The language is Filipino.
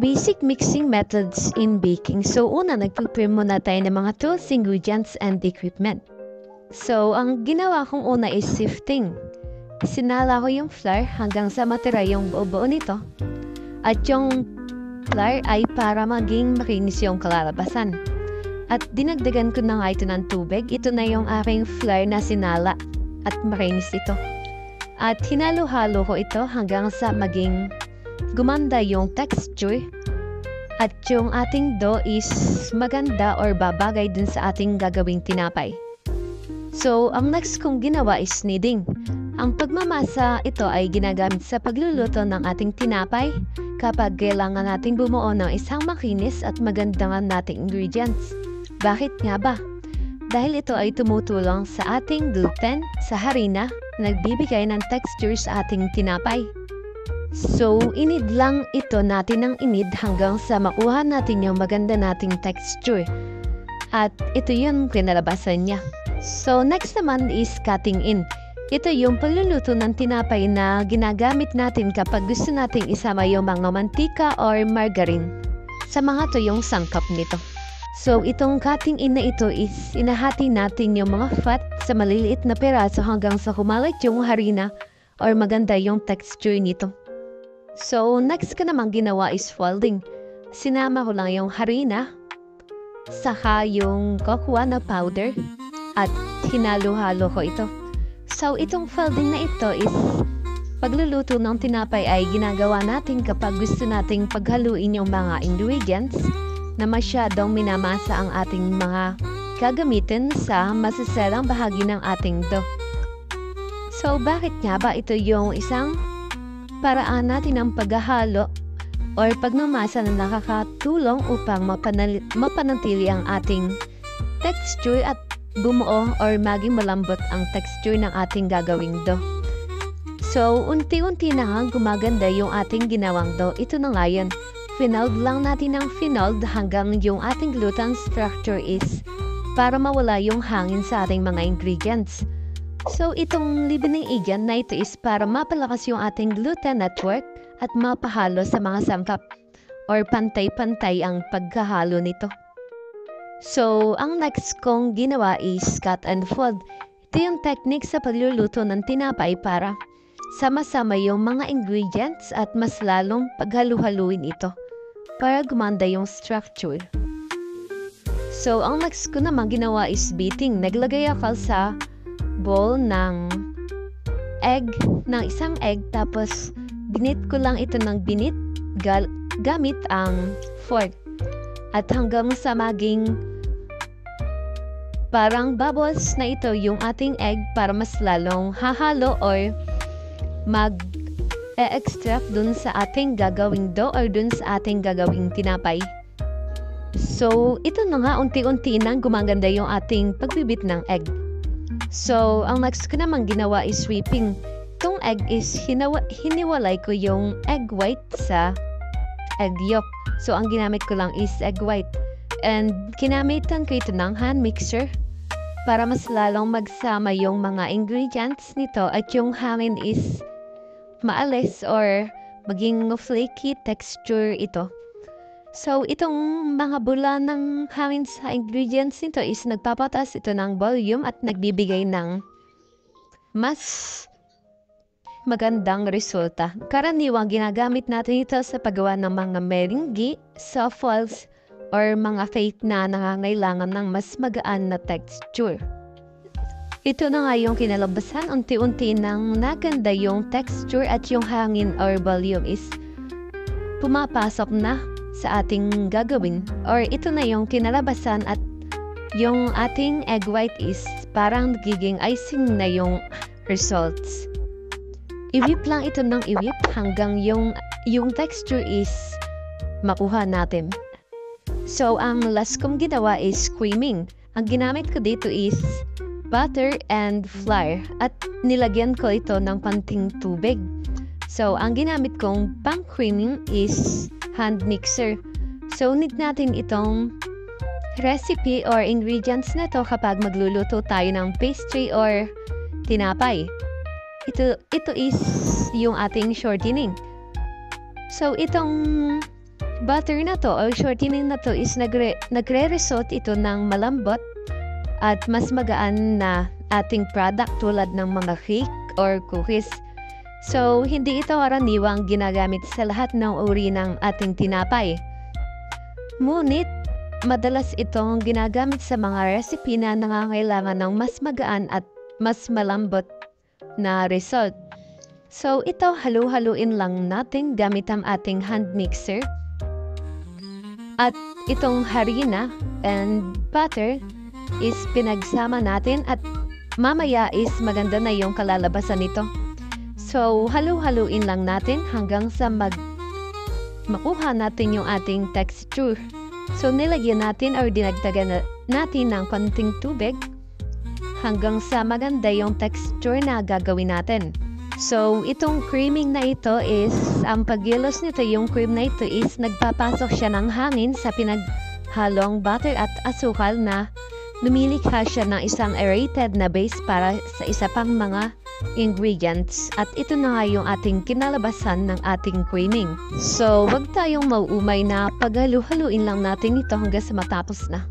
Basic mixing methods in baking. So, una, nag-prepare muna tayo ng mga tools, ingredients, and equipment. So, ang ginawa kong una is sifting. Sinala ko yung flour hanggang sa matira yung buo-buo nito. At yung flour ay para maging makinis yung kalalabasan. At dinagdagan ko na nga ito ng tubig. Ito na yung aking flour na sinala at makinis ito. At hinalo-halo ko ito hanggang sa maging gumanda yung texture at yung ating dough is maganda or babagay dun sa ating gagawing tinapay. So, ang next kong ginawa is kneading. Ang pagmamasa ito ay ginagamit sa pagluluto ng ating tinapay kapag kailangan nating bumuo ng isang makinis at magandang nating ingredients. Bakit nga ba? Dahil ito ay tumutulong sa ating gluten sa harina na nagbibigay ng texture sa ating tinapay. So, inid lang ito natin ng inid hanggang sa makuha natin yung maganda nating texture. At ito yung kinalabasan niya. So, next naman is cutting in. Ito yung pagluluto ng tinapay na ginagamit natin kapag gusto nating isama yung mga mantika or margarine sa mga tuyong sangkap nito. So, itong cutting in na ito is inahati natin yung mga fat sa maliliit na peraso hanggang sa kumalat yung harina or maganda yung texture nito. So, next ko namang ginawa is folding. Sinama ko lang yung harina, saka yung cocoa na powder, at hinalo-halo ko ito. So, itong folding na ito is pagluluto ng tinapay ay ginagawa natin kapag gusto nating paghaluin yung mga ingredients na masyadong minamasa ang ating mga gagamitin sa masiselang bahagi ng ating dough. So, bakit nga ba ito yung isang paraan natin ng paghahalo or pagmamasa na nakakatulong upang mapanatili ang ating texture at bumuo or maging malambot ang texture ng ating gagawing dough. So, unti-unti na nga gumaganda yung ating ginawang dough. Ito na nga yun. Finold lang natin ng finold hanggang yung ating gluten structure is para mawala yung hangin sa ating mga ingredients. So, itong leavening agent na ito is para mapalakas yung ating gluten network at mapahalo sa mga sangkap or pantay-pantay ang pagkahalo nito. So, ang next kong ginawa is cut and fold. Ito yung technique sa pagluluto ng tinapay para sama-sama yung mga ingredients at mas lalong paghalu-haluin ito para gumanda yung structure. So, ang next ko naman ginawa is beating. Naglagay ako sa bowl ng isang egg tapos binit ko lang ito ng binit gamit ang fork at hanggang sa maging parang bubbles na ito yung ating egg para mas lalong hahalo or mag-extract dun sa ating gagawing dough or dun sa ating gagawing tinapay. So, ito na nga unti-unti nang gumaganda yung ating pagbibit ng egg. So, ang next ko naman ginawa is whipping. Itong egg is hiniwalay ko yung egg white sa egg yolk. So, ang ginamit ko lang is egg white. And ginamitan ko ito ng hand mixer para mas lalong magsama yung mga ingredients nito at yung hangin is maalis or maging flaky texture ito. So, itong mga bula ng hangin sa ingredients nito is nagpapatas ito ng volume at nagbibigay ng mas magandang resulta. Karaniwang ginagamit natin ito sa paggawa ng mga meringue, waffles, or mga cake na nangangailangan ng mas magaan na texture. Ito na nga yung kinalabasan, unti-unti nang naganda yung texture at yung hangin or volume is pumapasok na sa ating gagawin or ito na yung kinalabasan at yung ating egg white is parang nagiging icing na yung results. I-whip lang ito ng i-whip hanggang yung texture is makuha natin. So, ang last kong ginawa is creaming. Ang ginamit ko dito is butter and flour at nilagyan ko ito ng konting tubig. So, ang ginamit kong pang-creaming is hand mixer. So, need natin itong recipe or ingredients na to kapag magluluto tayo ng pastry or tinapay. Ito is yung ating shortening. So, itong butter na to or shortening na to is nagre-result ito ng malambot at mas magaan na ating product tulad ng mga cake or cookies. So, hindi ito karaniwang ginagamit sa lahat ng uri ng ating tinapay. Ngunit, madalas itong ginagamit sa mga recipe na nangangailangan ng mas magaan at mas malambot na result. So, ito halu-haluin lang natin gamit ang ating hand mixer. At itong harina and butter is pinagsama natin at mamaya is maganda na yung kalalabasan nito. So, halu-haluin lang natin hanggang sa makuha natin yung ating texture. So, nilagyan natin or dinagdagan natin ng konting tubig hanggang sa maganda yung texture na gagawin natin. So, itong creaming na ito is, ang paggilos nito, yung cream na ito is nagpapasok siya ng hangin sa pinaghalong butter at asukal na lumilikha siya ng isang aerated na base para sa isa pang mga ingredients. At ito na nga yung ating kinalabasan ng ating creaming. So, wag tayong mauumay na paghalu-haluin lang natin ito hanggang sa matapos na.